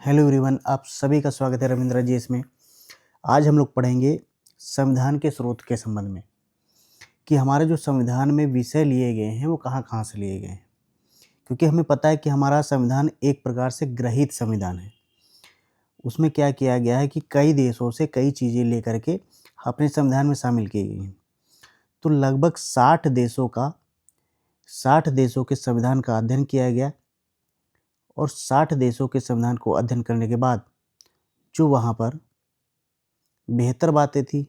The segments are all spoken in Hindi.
हेलो एवरीवन, आप सभी का स्वागत है रविंद्र जी इसमें। आज हम लोग पढ़ेंगे संविधान के स्रोत के संबंध में कि हमारे जो संविधान में विषय लिए गए हैं वो कहाँ-कहाँ से लिए गए हैं। क्योंकि हमें पता है कि हमारा संविधान एक प्रकार से ग्रहित संविधान है। उसमें क्या किया गया है कि कई देशों से कई चीज़ें लेकर के अपने संविधान में शामिल की गई हैं। तो लगभग 60 देशों के संविधान का अध्ययन किया गया और 60 देशों के संविधान को अध्ययन करने के बाद जो वहाँ पर बेहतर बातें थी,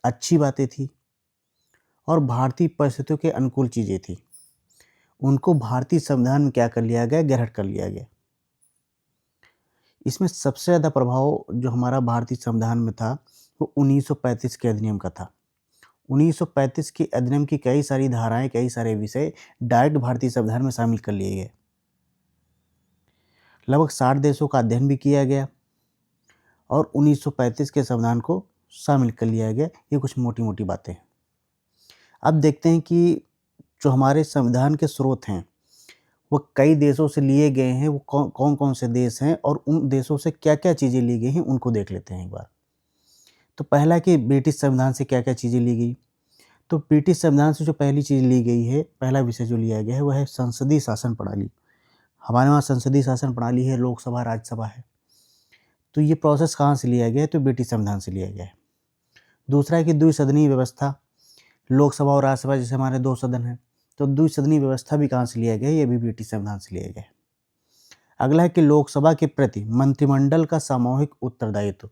अच्छी बातें थी और भारतीय परिस्थितियों के अनुकूल चीज़ें थी, उनको भारतीय संविधान में क्या कर लिया गया, ग्रहण कर लिया गया। इसमें सबसे ज़्यादा प्रभाव जो हमारा भारतीय संविधान में था, वो 1935 के अधिनियम का था। 1935 के अधिनियम की कई सारी धाराएँ, कई सारे विषय डायरेक्ट भारतीय संविधान में शामिल कर लिए गए। लगभग 60 देशों का अध्ययन भी किया गया और 1935 के संविधान को शामिल कर लिया गया। ये कुछ मोटी-मोटी बातें हैं। अब देखते हैं कि जो हमारे संविधान के स्रोत हैं, वो कई देशों से लिए गए हैं, वो कौन-कौन से देश हैं और उन देशों से क्या-क्या चीज़ें ली गई हैं, उनको देख लेते हैं एक बार। तो पहला कि ब्रिटिश संविधान से क्या-क्या चीज़ें ली गई। तो ब्रिटिश संविधान से जो पहली चीज़ ली गई है, पहला विषय जो लिया गया है, वो है संसदीय शासन प्रणाली। हमारे वहाँ संसदीय शासन प्रणाली है, लोकसभा, राज्यसभा है। तो ये प्रोसेस कहाँ से लिया गया है, तो ब्रिटिश संविधान से लिया गया है। दूसरा है कि द्विसदनीय व्यवस्था, लोकसभा और राज्यसभा जैसे हमारे 2 सदन हैं, तो द्विसदनीय व्यवस्था भी कहाँ से लिया गया है, ये भी ब्रिटिश संविधान से लिया गया है। अगला है कि लोकसभा के प्रति मंत्रिमंडल का सामूहिक उत्तरदायित्व,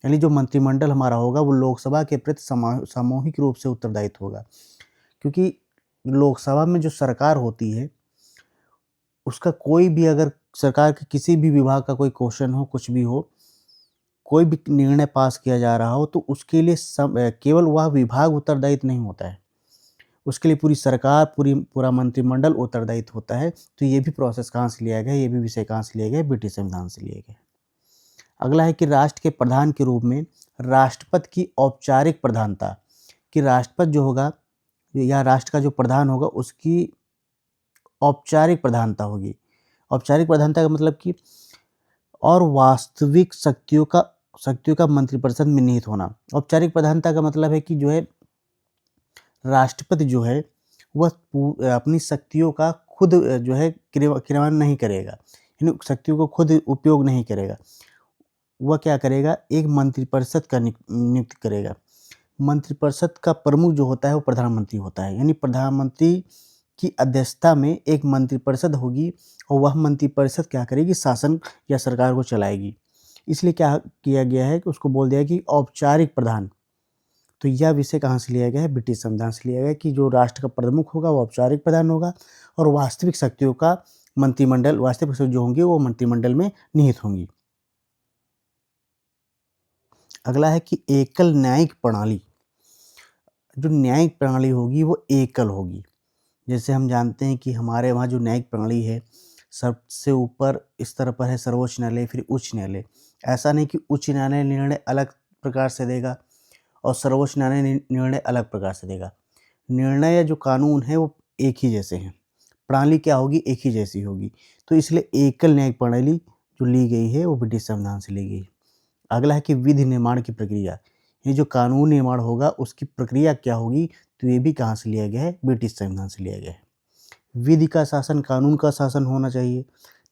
यानी जो मंत्रिमंडल हमारा होगा वो लोकसभा के प्रति सामूहिक रूप से उत्तरदायित्व होगा। क्योंकि लोकसभा में जो सरकार होती है, उसका कोई भी अगर सरकार के किसी भी विभाग का कोई क्वेश्चन हो, कुछ भी हो, कोई भी निर्णय पास किया जा रहा हो, तो उसके लिए केवल वह विभाग उत्तरदायित्व नहीं होता है। उसके लिए पूरी सरकार, पूरा मंत्रिमंडल उत्तरदायित्व होता है। तो ये भी प्रोसेस कहाँ से लिया गया है, ये भी विषय कहाँ से लिया गया है, ब्रिटिश संविधान से लिया गया है। अगला है कि राष्ट्र के प्रधान के रूप में राष्ट्रपति की औपचारिक प्रधानता, कि राष्ट्रपति जो होगा या राष्ट्र का जो प्रधान होगा उसकी औपचारिक प्रधानता होगी। औपचारिक प्रधानता का मतलब कि और वास्तविक शक्तियों का मंत्रिपरिषद में निहित होना। औपचारिक प्रधानता का मतलब है कि जो है राष्ट्रपति जो है वह अपनी शक्तियों का खुद जो है क्रियान्वयन नहीं करेगा, यानी शक्तियों को खुद उपयोग नहीं करेगा। वह क्या करेगा, एक मंत्रिपरिषद का नियुक्त करेगा। मंत्रिपरिषद का प्रमुख जो होता है वो प्रधानमंत्री होता है, यानी प्रधानमंत्री की अध्यक्षता में एक मंत्रिपरिषद होगी और वह मंत्रिपरिषद क्या करेगी, शासन या सरकार को चलाएगी। इसलिए क्या किया गया है कि उसको बोल दिया कि औपचारिक प्रधान। तो यह विषय कहाँ से लिया गया है, ब्रिटिश संविधान से लिया गया है कि जो राष्ट्र का प्रमुख होगा वो औपचारिक प्रधान होगा और वास्तविक शक्तियों का वास्तविक शक्ति जो होंगी वो मंत्रिमंडल में निहित होंगी। अगला है कि एकल न्यायिक प्रणाली। जो न्यायिक प्रणाली होगी वो एकल होगी। जैसे हम जानते हैं कि हमारे वहाँ जो न्यायिक प्रणाली है, सबसे ऊपर स्तर पर है सर्वोच्च न्यायालय, फिर उच्च न्यायालय। ऐसा नहीं कि उच्च न्यायालय निर्णय अलग प्रकार से देगा और सर्वोच्च न्यायालय निर्णय अलग प्रकार से देगा। निर्णय या जो कानून है वो एक ही जैसे हैं। प्रणाली क्या होगी, एक ही जैसी होगी। तो इसलिए एकल न्यायिक प्रणाली जो ली गई है वो ब्रिटिश संविधान से ली गई। अगला है कि विधि निर्माण की प्रक्रिया, ये जो कानून निर्माण होगा उसकी प्रक्रिया क्या होगी, तो ये भी कहाँ से लिया गया है, ब्रिटिश संविधान से लिया गया है। विधि का शासन, कानून का शासन होना चाहिए,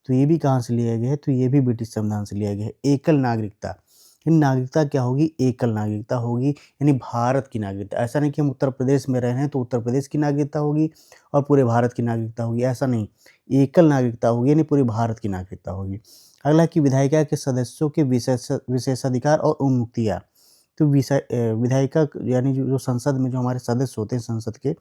तो ये भी कहाँ से लिया गया है, तो ये भी ब्रिटिश संविधान से लिया गया है। एकल नागरिकता, यानी नागरिकता क्या होगी, एकल नागरिकता होगी, यानी भारत की नागरिकता। ऐसा नहीं कि हम उत्तर प्रदेश में रह रहे हैं तो उत्तर प्रदेश की नागरिकता होगी और पूरे भारत की नागरिकता होगी, ऐसा नहीं। एकल नागरिकता होगी यानी पूरे भारत की नागरिकता होगी। अगला है कि विधायिका के सदस्यों के विशेषाधिकार और उन्मुक्तियाँ। तो विधायिका यानी जो संसद में जो हमारे सदस्य होते हैं संसद के,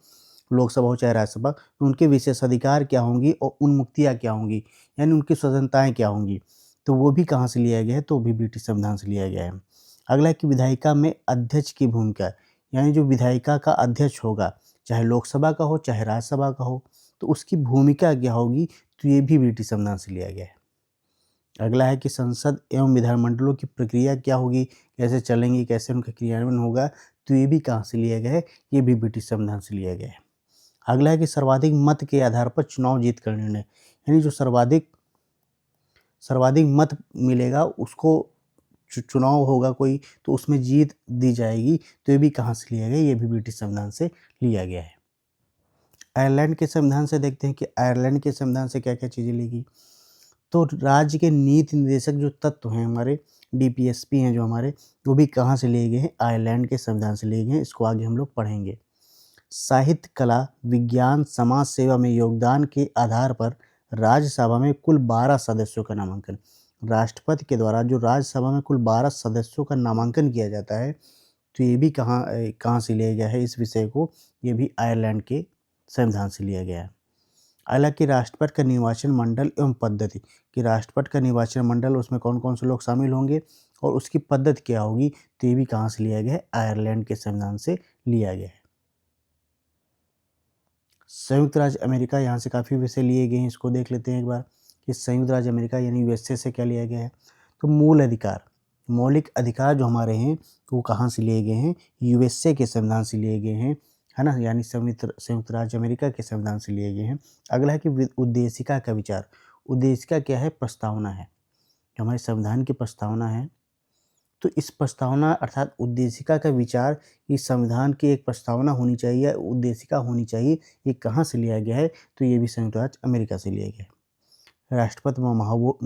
लोकसभा हो चाहे राज्यसभा, तो उनके विशेषाधिकार क्या होंगी और उन्मुक्तियाँ क्या होंगी, यानी उनकी स्वतंत्रताएँ क्या होंगी। तो वो भी कहाँ से लिया गया है, तो वो भी ब्रिटिश संविधान से लिया गया है। अगला है कि विधायिका में अध्यक्ष की भूमिका, यानी जो विधायिका का अध्यक्ष होगा, चाहे लोकसभा का हो, चाहे राज्यसभा का हो, तो उसकी भूमिका क्या होगी, तो ये भी ब्रिटिश संविधान से लिया गया है। अगला है कि संसद एवं विधानमंडलों की प्रक्रिया क्या होगी, कैसे चलेंगी, कैसे उनका क्रियान्वयन होगा, तो ये भी कहाँ से लिया गया है, ये भी ब्रिटिश संविधान से लिया गया है। अगला है कि सर्वाधिक मत के आधार पर चुनाव जीत कर निर्णय, यानी जो सर्वाधिक सर्वाधिक मत मिलेगा उसको चुनाव होगा कोई, तो उसमें जीत दी जाएगी। तो ये भी कहाँ से लिया गया? ये भी ब्रिटिश संविधान से लिया गया है। आयरलैंड के संविधान से देखते हैं कि आयरलैंड के संविधान से क्या-क्या चीज़ें ली गई। तो राज्य के नीति निर्देशक जो तत्व हैं हमारे, डीपीएसपी हैं जो हमारे, वो भी कहाँ से लिए गए हैं? आयरलैंड के संविधान से लिए गए हैं। इसको आगे हम लोग पढ़ेंगे। साहित्य, कला, विज्ञान, समाज सेवा में योगदान के आधार पर राज्यसभा में कुल 12 सदस्यों का नामांकन। राष्ट्रपति के द्वारा जो राज्यसभा में कुल 12 सदस्यों का नामांकन किया जाता है, तो ये भी कहाँ से लिया गया है इस विषय को? ये भी आयरलैंड के संविधान से लिया गया है। हालाँकि राष्ट्रपति का निर्वाचन मंडल एवं पद्धति कि राष्ट्रपति का निर्वाचन मंडल उसमें कौन-कौन से लोग शामिल होंगे और उसकी पद्धति क्या होगी, तो ये भी कहाँ से लिया गया है? आयरलैंड के संविधान से लिया गया है। संयुक्त राज्य अमेरिका, यहाँ से काफ़ी विषय लिए गए हैं, इसको देख लेते हैं एक बार कि संयुक्त राज्य अमेरिका यानी यूएसए से क्या लिया गया है। तो मूल अधिकार, मौलिक अधिकार जो हमारे हैं, वो कहाँ से लिए गए हैं? यूएसए के संविधान से लिए गए हैं, है ना? यानी संयुक्त राज्य अमेरिका के संविधान से लिए गए हैं। अगला है कि उद्देशिका का विचार। उद्देशिका क्या है? प्रस्तावना है। जो हमारे संविधान की प्रस्तावना है, तो इस प्रस्तावना अर्थात उद्देशिका का विचार, कि संविधान की एक प्रस्तावना होनी चाहिए, उद्देशिका होनी चाहिए, ये कहाँ से लिया गया है? तो ये भी संयुक्त राज्य अमेरिका से लिया गया है। राष्ट्रपति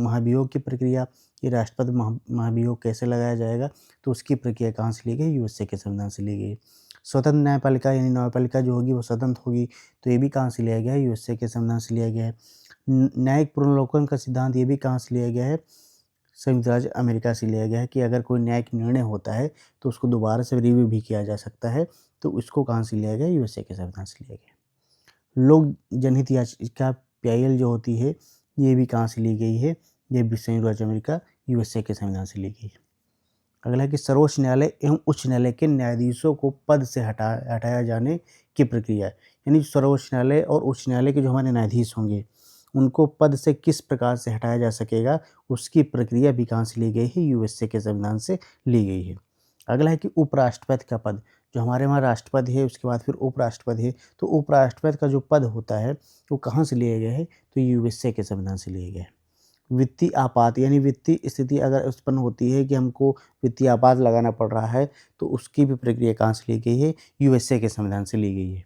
महाभियोग की प्रक्रिया, ये राष्ट्रपति महाभियोग कैसे लगाया जाएगा? तो उसकी प्रक्रिया कहाँ से ली गई? यूएसए के संविधान से ली गई। स्वतंत्र न्यायपालिका यानी न्यायपालिका जो होगी वो स्वतंत्र होगी, तो ये भी कहाँ से लिया गया है? यूएसए के संविधान से लिया गया है। न्यायिक पुनर्विलोकन का सिद्धांत, ये भी कहाँ से लिया गया है? संयुक्त राज्य अमेरिका से लिया गया है कि अगर कोई न्यायिक निर्णय होता है तो उसको दोबारा से रिव्यू भी किया जा सकता है, तो इसको कहाँ से लिया गया? यूएसए के संविधान से लिया गया। लोक जनहित याचिका पीआईएल जो होती है, ये भी कहाँ से ली गई है? ये भी संयुक्त राज्य अमेरिका यूएसए के संविधान से ली गई है। अगला है कि सर्वोच्च न्यायालय एवं उच्च न्यायालय के न्यायाधीशों को पद से हटाया जाने की प्रक्रिया, यानी सर्वोच्च न्यायालय और उच्च न्यायालय के जो हमारे न्यायाधीश होंगे, उनको पद से किस प्रकार से हटाया जा सकेगा, उसकी प्रक्रिया भी कहाँ से ली गई है? यूएसए के संविधान से ली गई है। अगला है कि उपराष्ट्रपति का पद, जो हमारे वहाँ राष्ट्रपति है उसके बाद फिर उपराष्ट्रपति है, तो उपराष्ट्रपति का जो पद होता है वो कहाँ से लिया गया है? तो यूएसए के संविधान से लिया गया है। वित्तीय आपात यानी वित्तीय स्थिति अगर उत्पन्न होती है कि हमको वित्तीय आपात लगाना पड़ रहा है, तो उसकी भी प्रक्रिया कहाँ से ली गई है? यूएसए के संविधान से ली गई है।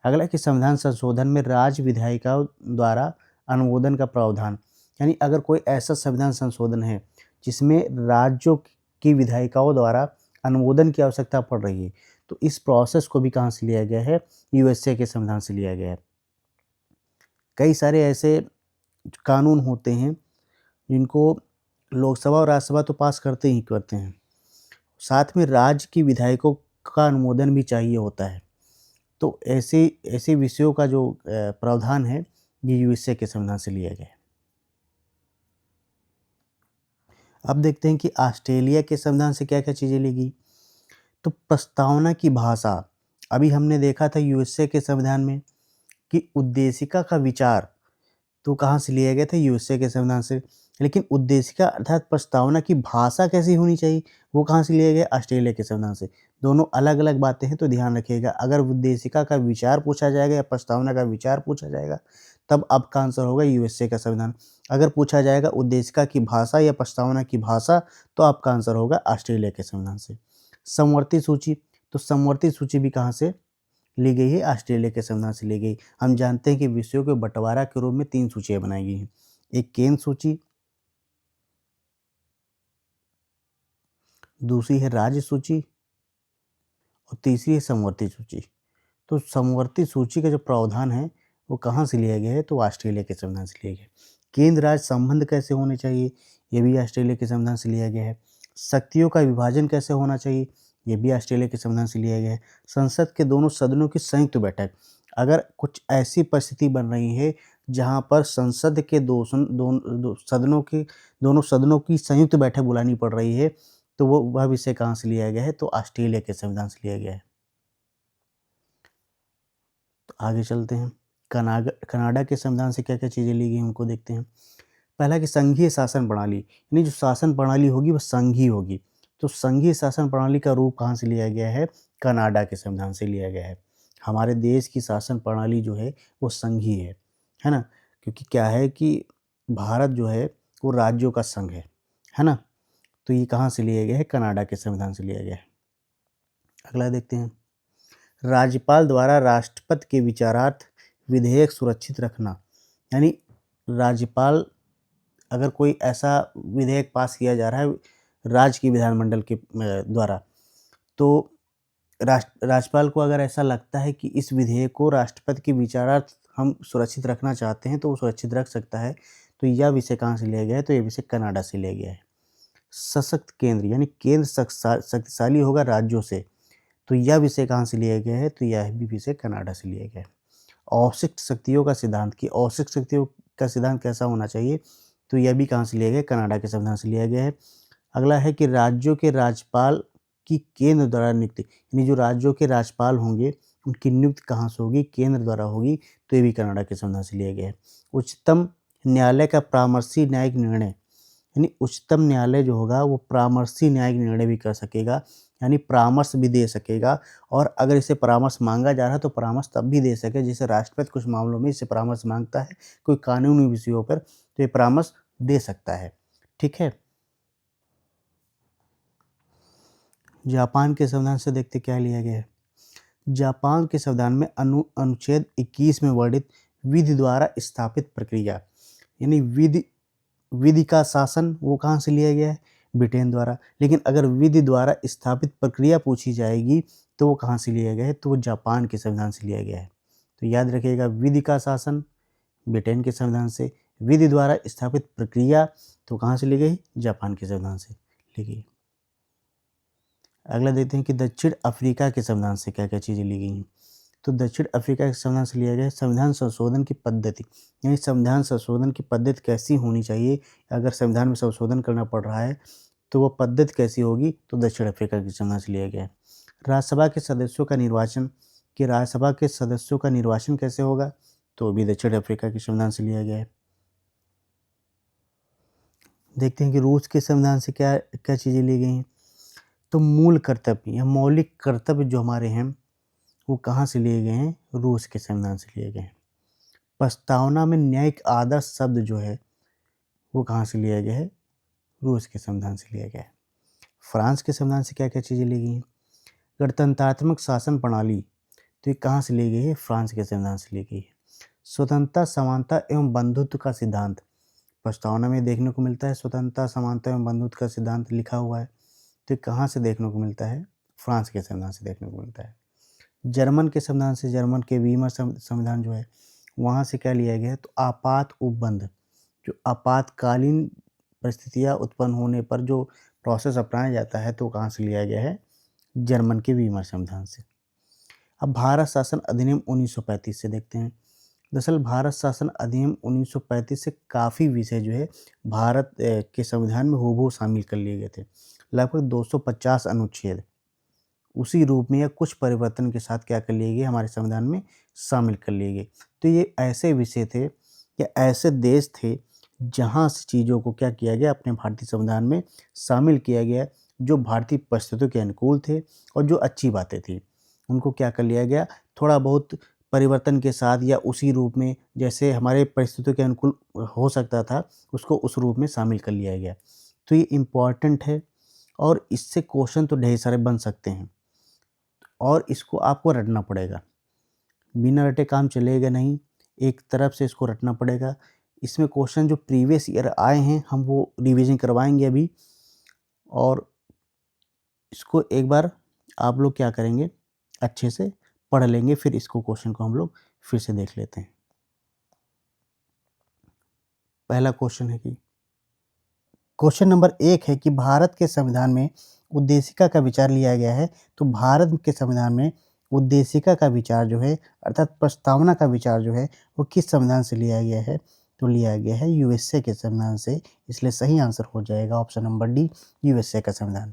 अगला कि संविधान संशोधन में राज्य विधायिकाओं द्वारा अनुमोदन का प्रावधान, यानी अगर कोई ऐसा संविधान संशोधन है जिसमें राज्यों की विधायिकाओं द्वारा अनुमोदन की आवश्यकता पड़ रही है, तो इस प्रोसेस को भी कहाँ से लिया गया है? यूएसए के संविधान से लिया गया है। कई सारे ऐसे कानून होते हैं जिनको लोकसभा और राज्यसभा तो पास करते ही करते हैं, साथ में राज्य की विधायकों का अनुमोदन भी चाहिए होता है। तो ऐसे ऐसे विषयों का जो प्रावधान है, ये यूएसए के संविधान से लिया गया है। अब देखते हैं कि ऑस्ट्रेलिया के संविधान से क्या-क्या चीज़ें ली गई। तो प्रस्तावना की भाषा, अभी हमने देखा था यूएसए के संविधान में कि उद्देशिका का विचार तो कहाँ से लिया गया था? यूएसए के संविधान से। लेकिन उद्देशिका अर्थात प्रस्तावना की भाषा कैसी होनी चाहिए, वो कहाँ से लिया गया? ऑस्ट्रेलिया के संविधान से। दोनों अलग-अलग बातें हैं, तो ध्यान रखिएगा। अगर उद्देशिका का विचार पूछा जाएगा या प्रस्तावना का विचार पूछा जाएगा, तब आपका आंसर होगा यूएसए का संविधान। अगर पूछा जाएगा उद्देशिका की भाषा या प्रस्तावना की भाषा, तो आपका आंसर होगा ऑस्ट्रेलिया के संविधान से। समवर्ती सूची, तो समवर्ती सूची भी कहाँ से ली गई है? ऑस्ट्रेलिया के संविधान से ली गई। हम जानते हैं कि विषयों के बंटवारा के रूप में 3 सूचियाँ बनाई गई हैं। एक केंद्र सूची, दूसरी है राज्य सूची और तीसरी है समवर्ती सूची। तो समवर्ती सूची का जो प्रावधान है, वो कहाँ से लिया गया है? तो ऑस्ट्रेलिया के संविधान से लिया गया है। केंद्र राज्य संबंध कैसे होने चाहिए? ये भी ऑस्ट्रेलिया के संविधान से लिया गया है। शक्तियों का विभाजन कैसे होना चाहिए? ये भी ऑस्ट्रेलिया के संविधान से लिया गया है। संसद के दोनों सदनों की संयुक्त बैठक, अगर कुछ ऐसी परिस्थिति बन रही है जहाँ पर संसद के दोनों सदनों की संयुक्त बैठक बुलानी पड़ रही है, तो वह विषय कहाँ से लिया गया है? तो ऑस्ट्रेलिया के संविधान से लिया गया है। तो आगे चलते हैं। कनाडा के संविधान से क्या-क्या चीज़ें ली गई उनको देखते हैं। पहला कि संघीय शासन प्रणाली, यानी जो शासन प्रणाली होगी वह संघीय होगी। तो संघीय शासन प्रणाली का रूप कहाँ से लिया गया है? कनाडा के संविधान से लिया गया है। हमारे देश की शासन प्रणाली जो है वो संघीय है ना? क्योंकि क्या है कि भारत जो है वो राज्यों का संघ है ना। तो ये कहाँ से लिया गया है, कनाडा के संविधान से लिया गया है। अगला देखते हैं, राज्यपाल द्वारा राष्ट्रपति के विचारार्थ विधेयक सुरक्षित रखना। यानी राज्यपाल, अगर कोई ऐसा विधेयक पास किया जा रहा है राज्य की विधानमंडल के द्वारा, तो राज्यपाल को अगर ऐसा लगता है कि इस विधेयक को राष्ट्रपति के विचारार्थ हम सुरक्षित रखना चाहते हैं तो वो सुरक्षित रख सकता है। तो यह विषय कहाँ से लिया गया है, तो यह विषय कनाडा से लिया गया है। सशक्त केंद्र, यानी केंद्र शक्तिशाली होगा राज्यों से, तो यह विषय कहाँ से लिया गया है, तो यह भी विषय कनाडा से लिया गया है। औशिक शक्तियों का सिद्धांत, कि औशिक शक्तियों का सिद्धांत कैसा होना चाहिए, तो यह भी कहाँ से लिया गया है, कनाडा के संविधान से लिया गया है। अगला है कि राज्यों के राज्यपाल की केंद्र द्वारा नियुक्ति, यानी जो राज्यों के राज्यपाल होंगे उनकी नियुक्ति कहाँ से होगी, केंद्र द्वारा होगी, तो ये भी कनाडा के संविधान से लिया गया है। उच्चतम न्यायालय का परामर्शी न्यायिक निर्णय, यानी उच्चतम न्यायालय जो होगा वो परामर्शी न्यायिक निर्णय भी कर सकेगा, यानी परामर्श भी दे सकेगा। और अगर इसे परामर्श मांगा जा रहा है तो परामर्श तब भी दे सके, जैसे राष्ट्रपति कुछ मामलों में इससे परामर्श मांगता है कोई कानूनी विषयों पर, तो ये परामर्श दे सकता है। ठीक है, जापान के संविधान से देखते क्या लिया गया है। जापान के संविधान में अनुच्छेद 21 में वर्णित विधि द्वारा स्थापित प्रक्रिया, यानी विधि का शासन वो कहाँ से लिया गया है, ब्रिटेन द्वारा। लेकिन अगर विधि द्वारा स्थापित प्रक्रिया पूछी जाएगी तो वो कहाँ से लिया गया है, तो वो जापान के संविधान से लिया गया है। तो याद रखिएगा, विधि का शासन ब्रिटेन के संविधान से, विधि द्वारा स्थापित प्रक्रिया तो कहाँ से ली गई, जापान के संविधान से ली गई। अगला देखते हैं कि दक्षिण अफ्रीका के संविधान से क्या क्या चीज़ें ली गई हैं। तो दक्षिण अफ्रीका के संविधान से लिया गया है संविधान संशोधन की पद्धति, यानी संविधान संशोधन की पद्धति कैसी होनी चाहिए, अगर संविधान में संशोधन करना पड़ रहा है तो वो पद्धति कैसी होगी, तो दक्षिण अफ्रीका के संविधान से लिया गया है। राज्यसभा के सदस्यों का निर्वाचन, कि राज्यसभा के सदस्यों का निर्वाचन कैसे होगा, तो भी दक्षिण अफ्रीका के संविधान से लिया गया है। देखते हैं कि रूस के संविधान से क्या क्या चीज़ें ली गई हैं। तो मूल कर्तव्य या मौलिक कर्तव्य जो हमारे हैं वो कहाँ से लिए गए हैं, रूस के संविधान से लिए गए हैं। प्रस्तावना में न्यायिक आदर्श शब्द जो है वो कहाँ से लिया गया है, रूस के संविधान से लिया गया है। फ्रांस के संविधान से क्या क्या चीज़ें ली गई हैं। गणतंत्रात्मक शासन प्रणाली, तो ये कहाँ से ली गई है, फ्रांस के संविधान से ली गई है। स्वतंत्रता, समानता एवं बंधुत्व का सिद्धांत, प्रस्तावना में देखने को मिलता है स्वतंत्रता, समानता एवं बंधुत्व का सिद्धांत लिखा हुआ है, तो कहाँ से देखने को मिलता है, फ्रांस के संविधान से देखने को मिलता है। जर्मन के संविधान से, जर्मन के वीमर संविधान जो है वहाँ से क्या लिया गया है, तो आपात उपबंध, जो आपातकालीन परिस्थितियाँ उत्पन्न होने पर जो प्रोसेस अपनाया जाता है तो कहाँ से लिया गया है, जर्मन के वीमर संविधान से। अब भारत शासन अधिनियम 1935 से देखते हैं। दरअसल भारत शासन अधिनियम 1935 से काफ़ी विषय जो है भारत के संविधान में हूबहू शामिल कर लिए गए थे। लगभग 250 अनुच्छेद उसी रूप में या कुछ परिवर्तन के साथ क्या कर लिए गए, हमारे संविधान में शामिल कर लिए गए। तो ये ऐसे विषय थे या ऐसे देश थे जहाँ से चीज़ों को क्या किया गया, अपने भारतीय संविधान में शामिल किया गया, जो भारतीय परिस्थितियों के अनुकूल थे और जो अच्छी बातें थी उनको क्या कर लिया गया, थोड़ा बहुत परिवर्तन के साथ या उसी रूप में जैसे हमारे परिस्थितियों के अनुकूल हो सकता था उसको उस रूप में शामिल कर लिया गया। तो ये इम्पॉर्टेंट है और इससे क्वेश्चन तो ढेर सारे बन सकते हैं और इसको आपको रटना पड़ेगा, बिना रटे काम चलेगा नहीं, एक तरफ से इसको रटना पड़ेगा। इसमें क्वेश्चन जो प्रीवियस ईयर आए हैं हम वो रिवीजन करवाएंगे अभी, और इसको एक बार आप लोग क्या करेंगे, अच्छे से पढ़ लेंगे, फिर इसको क्वेश्चन को हम लोग फिर से देख लेते हैं। पहला क्वेश्चन है कि क्वेश्चन नंबर 1 है कि भारत के संविधान में उद्देशिका का विचार लिया गया है। तो भारत के संविधान में उद्देशिका का विचार जो है अर्थात प्रस्तावना का विचार जो है वो किस संविधान से लिया गया है, तो लिया गया है यूएसए के संविधान से। इसलिए सही आंसर हो जाएगा ऑप्शन नंबर डी, यूएसए का संविधान।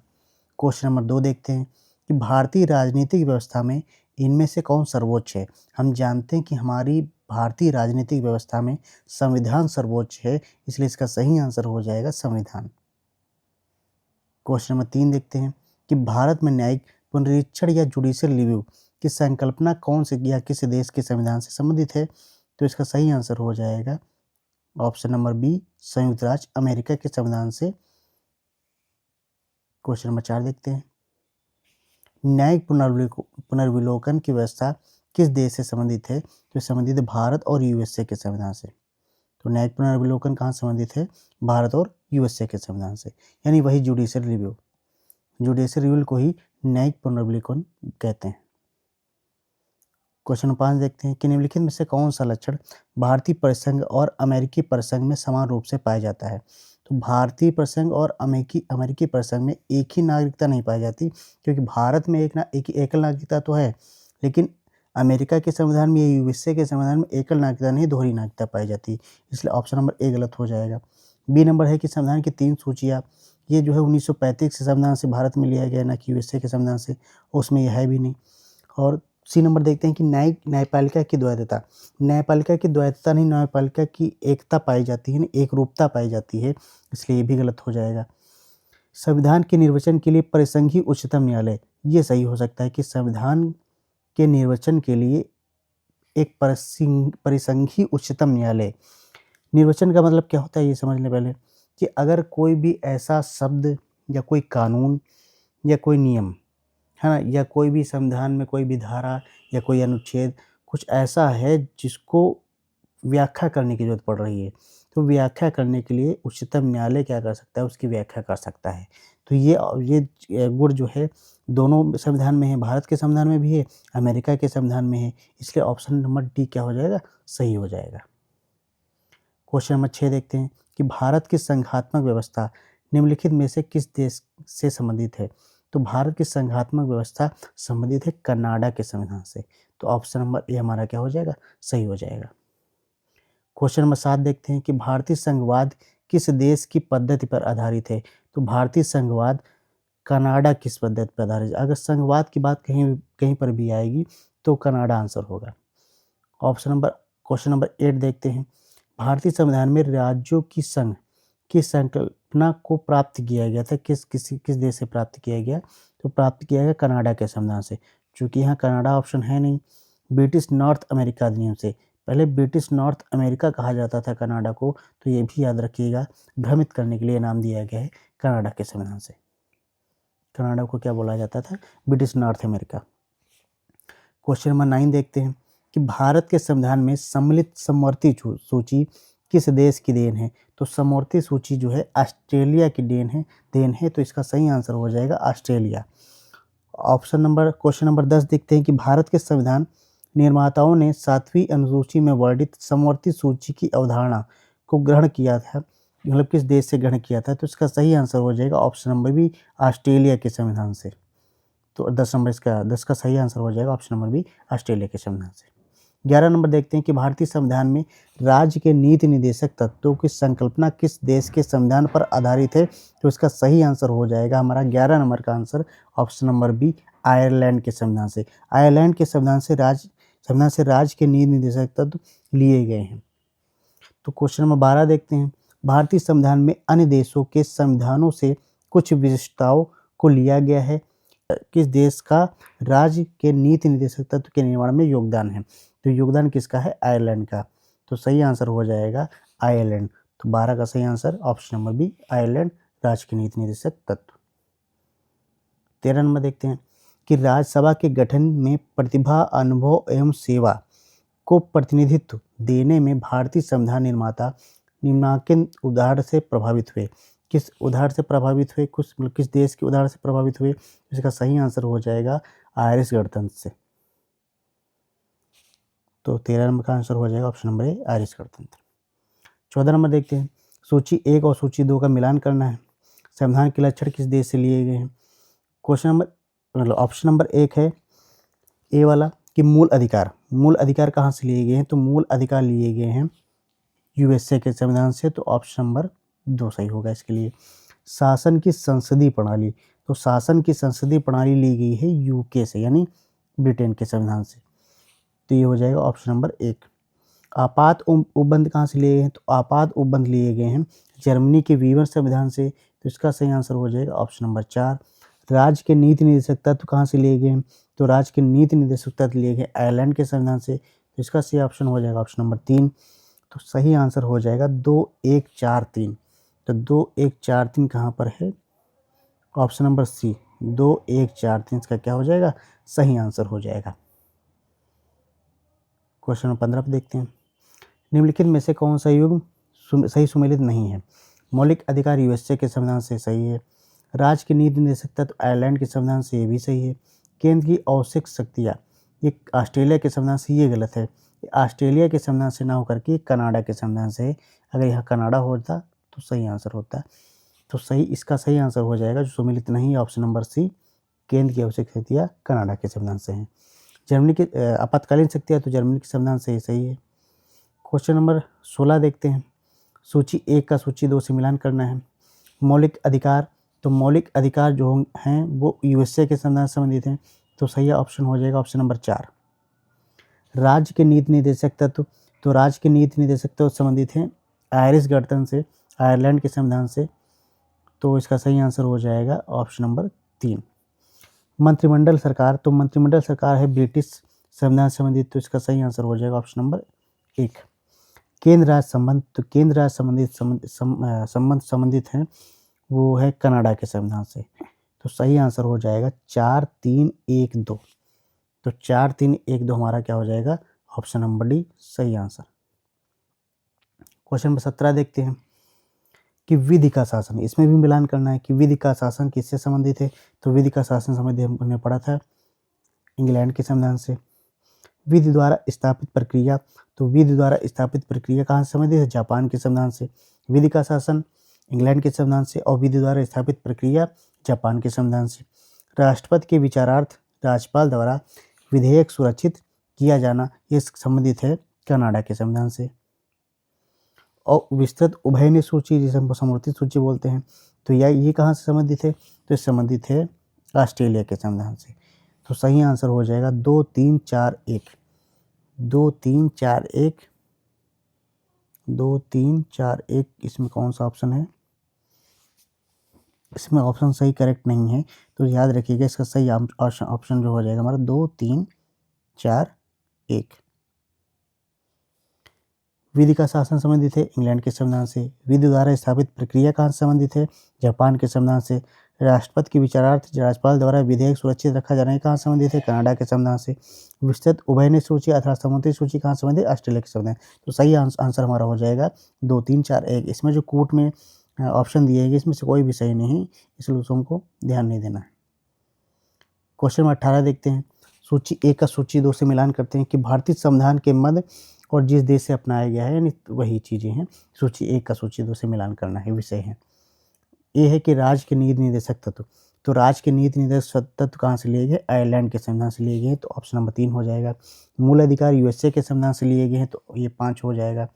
क्वेश्चन नंबर 2 देखते हैं कि भारतीय राजनीतिक व्यवस्था में इनमें से कौन सर्वोच्च है। हम जानते हैं कि हमारी भारतीय राजनीतिक व्यवस्था में संविधान सर्वोच्च है, इसलिए इसका सही आंसर हो जाएगा संविधान। क्वेश्चन नंबर 3 देखते हैं कि भारत में न्यायिक पुनरीक्षण या जुडिशियल रिव्यू की संकल्पना कौन से या किस देश के संविधान से संबंधित है, तो इसका सही आंसर हो जाएगा ऑप्शन नंबर बी संयुक्त राज्य अमेरिका के संविधान से। क्वेश्चन नंबर 4 देखते हैं, न्यायिक पुनर्विलोकन की व्यवस्था किस देश से संबंधित है? तो संबंधित है भारत और यूएसए के संविधान से। तो न्यायिक पुनर्विलोकन कहाँ संबंधित है? भारत और यूएसए के संविधान से, यानी वही जुडिशियल रिव्यू, जुडिशियल रिव्यू को ही न्यायिक पुनर्विलोकन कहते हैं। क्वेश्चन नंबर 5 देखते हैं कि निम्नलिखित में से कौन सा लक्षण भारतीय परिसंघ और अमेरिकी परिसंघ में समान रूप से पाया जाता है? तो भारतीय परिसंघ और अमेरिकी परिसंघ में एक ही नागरिकता नहीं पाई जाती, क्योंकि भारत में एक एकल नागरिकता तो है, लेकिन अमेरिका के संविधान में या यूएसए के संविधान में एकल नागरिकता नहीं, दोहरी नागरिकता पाई जाती, इसलिए ऑप्शन नंबर ए गलत हो जाएगा। बी नंबर है कि संविधान की 3 सूचियाँ, ये जो है 1935 के संविधान से भारत में लिया गया, ना कि यूएसए के संविधान से, उसमें यह है भी नहीं। और सी नंबर देखते हैं कि न्यायपालिका की द्वैतता, न्यायपालिका की द्वैतता नहीं, न्यायपालिका की एकता पाई जाती है, एक रूपता पाई जाती है, इसलिए ये भी गलत हो जाएगा। संविधान के निर्वचन के लिए परिसंघीय उच्चतम न्यायालय, ये सही हो सकता है कि संविधान के निर्वचन के लिए एक परिसंघीय उच्चतम न्यायालय, निर्वचन का मतलब क्या होता है ये समझ लें पहले, कि अगर कोई भी ऐसा शब्द या कोई कानून या कोई नियम है ना, या कोई भी संविधान में कोई भी धारा या कोई अनुच्छेद कुछ ऐसा है जिसको व्याख्या करने की ज़रूरत पड़ रही है, तो व्याख्या करने के लिए उच्चतम न्यायालय क्या कर सकता है? उसकी व्याख्या कर सकता है। तो ये गुण जो है दोनों संविधान में है, भारत के संविधान में भी है, अमेरिका के संविधान में है, इसलिए ऑप्शन नंबर डी क्या हो जाएगा? सही हो जाएगा। क्वेश्चन नंबर 6 देखते हैं कि भारत की संघात्मक व्यवस्था निम्नलिखित में से किस देश से संबंधित है? तो भारत की संघात्मक व्यवस्था संबंधित है कनाडा के संविधान से, तो ऑप्शन नंबर ए हमारा क्या हो जाएगा? सही हो जाएगा। क्वेश्चन नंबर 7 देखते हैं कि भारतीय संघवाद किस देश की पद्धति पर आधारित है? तो भारतीय संघवाद कनाडा किस पद्धति पर आधारित है? अगर संघवाद की बात कहीं पर भी आएगी तो कनाडा आंसर होगा। क्वेश्चन नंबर 8 देखते हैं, भारतीय संविधान में राज्यों की संघ की संकल्पना को प्राप्त किया गया था, किस देश से प्राप्त किया गया? तो प्राप्त किया गया कनाडा के संविधान से। चूंकि यहाँ कनाडा ऑप्शन है नहीं, ब्रिटिश नॉर्थ अमेरिका अधिनियम से, पहले ब्रिटिश नॉर्थ अमेरिका कहा जाता था कनाडा को, तो ये भी याद रखिएगा, भ्रमित करने के लिए नाम दिया गया है कनाडा के संविधान से। कनाडा को क्या बोला जाता था? British north America. Question number 9 देखते हैं कि भारत के संविधान में सम्मिलित समवर्ती सूची किस देश की देन है? तो समवर्ती सूची जो है ऑस्ट्रेलिया की देन है, तो इसका सही आंसर हो जाएगा ऑस्ट्रेलिया। क्वेश्चन नंबर 10 देखते हैं कि भारत के संविधान निर्माताओं ने 7वीं अनुसूची में वर्णित समवर्ती सूची की अवधारणा को ग्रहण किया था, मतलब किस देश से ग्रहण किया था? तो इसका सही आंसर हो जाएगा ऑप्शन नंबर बी ऑस्ट्रेलिया के संविधान से। तो 10 का सही आंसर हो जाएगा ऑप्शन नंबर बी ऑस्ट्रेलिया के संविधान से। 11 नंबर देखते हैं कि भारतीय संविधान में राज्य के नीति निर्देशक तत्वों की संकल्पना किस देश के संविधान पर आधारित है? तो इसका सही आंसर हो जाएगा हमारा 11 नंबर का answer option number B Ireland के संविधान से। आयरलैंड के संविधान से राज्य के नीति निर्देशक तत्व लिए गए हैं। तो क्वेश्चन नंबर 12 देखते हैं, भारतीय संविधान में अन्य देशों के संविधानों से कुछ विशिष्टताओं को लिया गया है, किस देश का राज्य के नीति निर्देशक तत्व के निर्माण में योगदान है? तो योगदान किसका है? आयरलैंड का, तो सही आंसर हो जाएगा आयरलैंड। तो 12 का सही answer option number B Ireland, राज्य के नीति निर्देशक तत्व। 13 नंबर देखते हैं कि राज्यसभा के गठन में प्रतिभा, अनुभव एवं सेवा को प्रतिनिधित्व देने में भारतीय संविधान निर्माता निम्नलिखित उदाहरण से प्रभावित हुए, किस उदाहरण से प्रभावित हुए? किस देश के उदाहरण से प्रभावित हुए? इसका सही आंसर हो जाएगा आयरिश गणतंत्र से। तो 13 नंबर का आंसर हो जाएगा ऑप्शन नंबर ए आयरिश गणतंत्र। 14 नंबर देखते हैं, सूची 1 और सूची 2 का मिलान करना है, संविधान के लक्षण किस देश से लिए गए हैं? क्वेश्चन नंबर ऑप्शन नंबर 1 है ए वाला कि मूल अधिकार कहाँ से लिए गए हैं? तो मूल अधिकार लिए गए हैं यूएसए के संविधान से, तो ऑप्शन नंबर 2 सही होगा इसके लिए। शासन की संसदीय प्रणाली, तो शासन की संसदीय प्रणाली ली गई है यूके से, यानी ब्रिटेन के संविधान से, तो ये हो जाएगा ऑप्शन नंबर 1। आपात उपबंध कहाँ से लिए गए हैं? तो आपात उपबंध लिए गए हैं जर्मनी के वीवर संविधान से, तो इसका सही आंसर हो जाएगा ऑप्शन नंबर 4। राज्य के नीति निर्देशक तत्व कहाँ से लिए गए हैं? तो राज्य के नीति निर्देशक तत्व लिए गए आयरलैंड के संविधान से, तो इसका सही ऑप्शन हो जाएगा ऑप्शन नंबर 3। तो सही आंसर हो जाएगा 2143। तो 2143 कहाँ पर है? ऑप्शन नंबर सी 2143 इसका क्या हो जाएगा? सही आंसर हो जाएगा। क्वेश्चन नंबर 15 पे देखते हैं। निम्नलिखित में से कौन सा युग्म सही सुमेलित नहीं है? मौलिक अधिकार यूएसए के संविधान से सही है। राज्य की नीति निर्देशक तत्व आयरलैंड के संविधान से ये भी सही है। केंद्र की आवश्यक शक्तियाँ ये ऑस्ट्रेलिया के संविधान से ये गलत है। ऑस्ट्रेलिया के संविधान से ना होकर के कनाडा के संविधान से है। अगर यहाँ कनाडा होता तो सही आंसर होता। तो सही इसका सही आंसर हो जाएगा जो सुमेलित नहीं है ऑप्शन नंबर सी, केंद्र की आवश्यक शक्तियाँ कनाडा के संविधान से हैं। जर्मनी की आपातकालीन शक्तियाँ तो जर्मनी के संविधान से ही सही है। क्वेश्चन नंबर 16 देखते हैं। सूची 1 का सूची 2 से मिलान करना है। मौलिक अधिकार, तो मौलिक अधिकार जो हैं वो यूएसए के संविधान से संबंधित हैं, तो सही ऑप्शन हो जाएगा ऑप्शन नंबर 4। राज्य के नीति निर्देशक तत्व, तो राज्य के नीति निर्देशक तत्व संबंधित हैं आयरिश गणतंत्र से, आयरलैंड के संविधान से, तो इसका सही आंसर हो जाएगा ऑप्शन नंबर 3। मंत्रिमंडल सरकार, तो मंत्रिमंडल सरकार है ब्रिटिश संविधान से संबंधित, तो इसका सही आंसर हो जाएगा ऑप्शन नंबर 1। केंद्र राज्य संबंध, तो केंद्र राज्य संबंध संबंधित हैं वो है कनाडा के संविधान से, तो सही आंसर हो जाएगा 4 3 1 2। तो 4 3 1 2 हमारा क्या हो जाएगा? ऑप्शन नंबर डी सही आंसर। क्वेश्चन नंबर 17 देखते हैं कि विधि का शासन, इसमें भी मिलान करना है कि विधि का शासन किससे संबंधित है। तो विधि का शासन संबंधित हमने पढ़ा था इंग्लैंड के संविधान से। विधि द्वारा स्थापित प्रक्रिया, तो विधि द्वारा स्थापित प्रक्रिया कहाँ से संबंधित है? जापान के संविधान से। विधि का शासन इंग्लैंड के संविधान से और विधि द्वारा स्थापित प्रक्रिया जापान के संविधान से। राष्ट्रपति के विचारार्थ राज्यपाल द्वारा विधेयक सुरक्षित किया जाना ये संबंधित है कनाडा के संविधान से। और विस्तृत उभयनिष्ठ सूची जिसे हम समवर्ती सूची बोलते हैं, तो ये कहाँ से संबंधित है? तो संबंधित है ऑस्ट्रेलिया के संविधान से। तो सही आंसर हो जाएगा 2 3 4 1। 2 3 4 1 2 3 4 1। इसमें कौन सा ऑप्शन है? इसमें ऑप्शन सही करेक्ट नहीं है, तो याद रखिएगा इसका सही ऑप्शन जो हो जाएगा हमारा 2 3 4 1। विधि का शासन संबंधित है इंग्लैंड के संविधान से। विधि द्वारा स्थापित प्रक्रिया कहाँ से संबंधित है? जापान के संविधान से। राष्ट्रपति के विचारार्थ राज्यपाल द्वारा विधेयक सुरक्षित रखा जाना कहाँ संबंधित है? कनाडा के संविधान से। विस्तृत उभयनिष्ठ सूची अथवा समवर्ती सूची कहाँ संबंधित है? ऑस्ट्रेलिया के संविधान। तो सही आंसर हमारा हो जाएगा 2 3 4 1। इसमें जो कूट में ऑप्शन दिए गए इसमें से कोई भी सही नहीं, इसलिए उसको हमको ध्यान नहीं देना है। क्वेश्चन नंबर 18 देखते हैं। सूची 1 का सूची 2 से मिलान करते हैं कि भारतीय संविधान के मद और जिस देश से अपनाया गया है, यानी वही चीज़ें हैं। सूची 1 का सूची 2 से मिलान करना है, विषय है। ये है कि राज्य के नीति निर्देशक तत्व, तो राज्य के नीति निर्देशक तत्व कहाँ से लिए गए? आयरलैंड के संविधान से लिए गए, तो ऑप्शन नंबर 3 हो जाएगा। मूल अधिकार यूएसए के संविधान से लिए गए हैं, तो ये 5 हो जाएगा।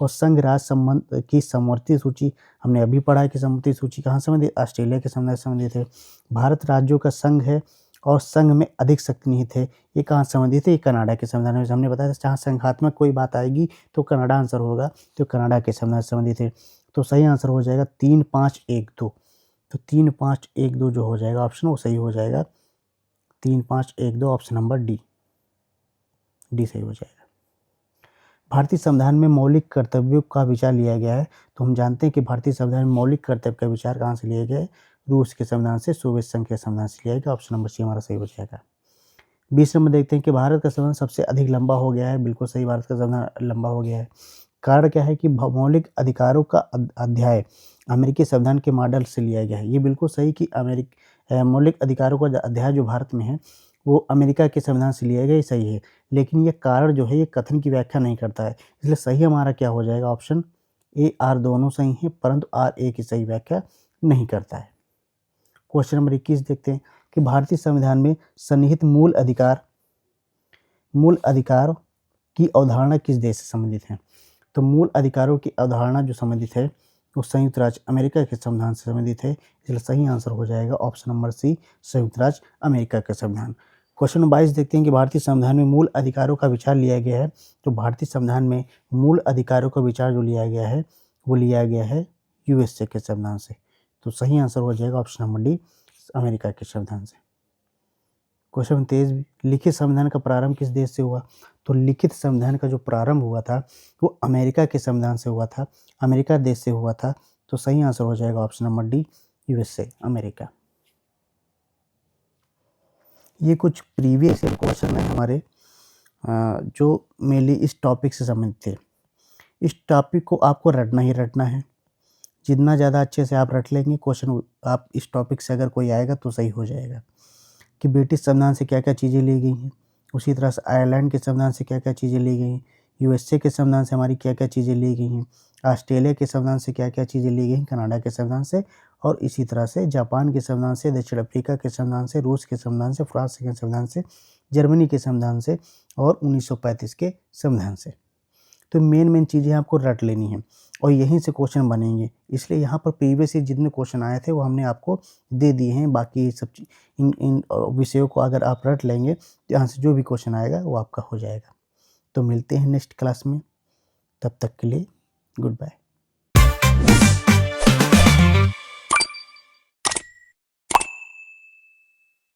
और संघ राज्य संबंध की समवर्ती सूची हमने अभी पढ़ा है कि समवर्ती सूची कहाँ संबंधित? ऑस्ट्रेलिया के संविधान से संबंधित है। भारत राज्यों का संघ है और संघ में अधिक शक्ति निहित है, ये कहाँ संबंधित है? ये कनाडा के संविधान में। हमने बताया था जहाँ संघात्मक कोई बात आएगी तो कनाडा आंसर होगा, तो कनाडा के संविधान से संबंधित है। तो सही आंसर हो जाएगा 3 5 1 2। तो 3 5 1 2 जो हो जाएगा ऑप्शन वो सही हो जाएगा 3 5 1 2, ऑप्शन नंबर डी सही हो जाएगा। भारतीय संविधान में मौलिक कर्तव्यों का विचार लिया गया है, तो हम जानते हैं कि भारतीय संविधान में मौलिक कर्तव्य का विचार कहाँ से लिया गया है? रूस के संविधान से, सोवियत संघ के संविधान से लिया गया। ऑप्शन नंबर सी हमारा सही हो जाएगा। 20 नंबर देखते हैं कि भारत का संविधान सबसे अधिक लंबा हो गया है। बिल्कुल सही, भारत का संविधान लंबा हो गया है। कारण क्या है कि मौलिक अधिकारों का अध्याय अमेरिकी संविधान के मॉडल से लिया गया है। ये बिल्कुल सही कि मौलिक अधिकारों का अध्याय जो भारत में है वो अमेरिका के संविधान से लिया गया, ये सही है। लेकिन ये कारण जो है ये कथन की व्याख्या नहीं करता है, इसलिए सही हमारा क्या हो जाएगा? ऑप्शन ए आर दोनों सही हैं, परंतु आर ए की सही व्याख्या नहीं करता है। क्वेश्चन नंबर 21 देखते हैं कि भारतीय संविधान में सन्निहित मूल अधिकार की अवधारणा किस देश से संबंधित है? तो मूल अधिकारों की अवधारणा जो संबंधित है वो संयुक्त राज्य अमेरिका के संविधान से संबंधित है, इसलिए सही आंसर हो जाएगा ऑप्शन नंबर सी, संयुक्त राज्य अमेरिका का संविधान। क्वेश्चन नंबर 22 देखते हैं कि भारतीय संविधान में मूल अधिकारों का विचार लिया गया है, तो भारतीय संविधान में मूल अधिकारों का विचार जो लिया गया है वो लिया गया है यूएसए के संविधान से, तो सही आंसर हो जाएगा ऑप्शन नंबर डी, अमेरिका के संविधान से। क्वेश्चन 23 लिखित संविधान का प्रारंभ किस देश से हुआ? तो लिखित संविधान का जो प्रारंभ हुआ था वो अमेरिका के संविधान से हुआ था, अमेरिका देश से हुआ था। तो सही आंसर हो जाएगा option number D, USA, America. ये कुछ प्रीवियस ईयर क्वेश्चन है हमारे जो मेनली इस टॉपिक से संबंधित थे। इस टॉपिक को आपको रटना ही रटना है। जितना ज़्यादा अच्छे से आप रट लेंगे क्वेश्चन, आप इस टॉपिक से अगर कोई आएगा तो सही हो जाएगा कि ब्रिटिश संविधान से क्या क्या चीज़ें ली गई हैं, उसी तरह से आयरलैंड के संविधान से क्या क्या चीज़ें ली गई हैं, यूएसए के संविधान से हमारी क्या क्या चीज़ें ली गई हैं, ऑस्ट्रेलिया के संविधान से क्या क्या चीज़ें ली गई हैं, कनाडा के संविधान से, और इसी तरह से जापान के संविधान से, दक्षिण अफ्रीका के संविधान से, रूस के संविधान से, फ्रांस के संविधान से, जर्मनी के संविधान से और 1935 के संविधान से। तो मेन चीज़ें आपको रट लेनी है और यहीं से क्वेश्चन बनेंगे। इसलिए यहाँ पर प्रीवियस ईयर जितने क्वेश्चन आए थे वो हमने आपको दे दिए हैं। बाकी सब इन विषयों को अगर आप रट लेंगे तो यहाँ से जो भी क्वेश्चन आएगा वो आपका हो जाएगा। तो मिलते हैं नेक्स्ट क्लास में, तब तक के लिए गुड बाय।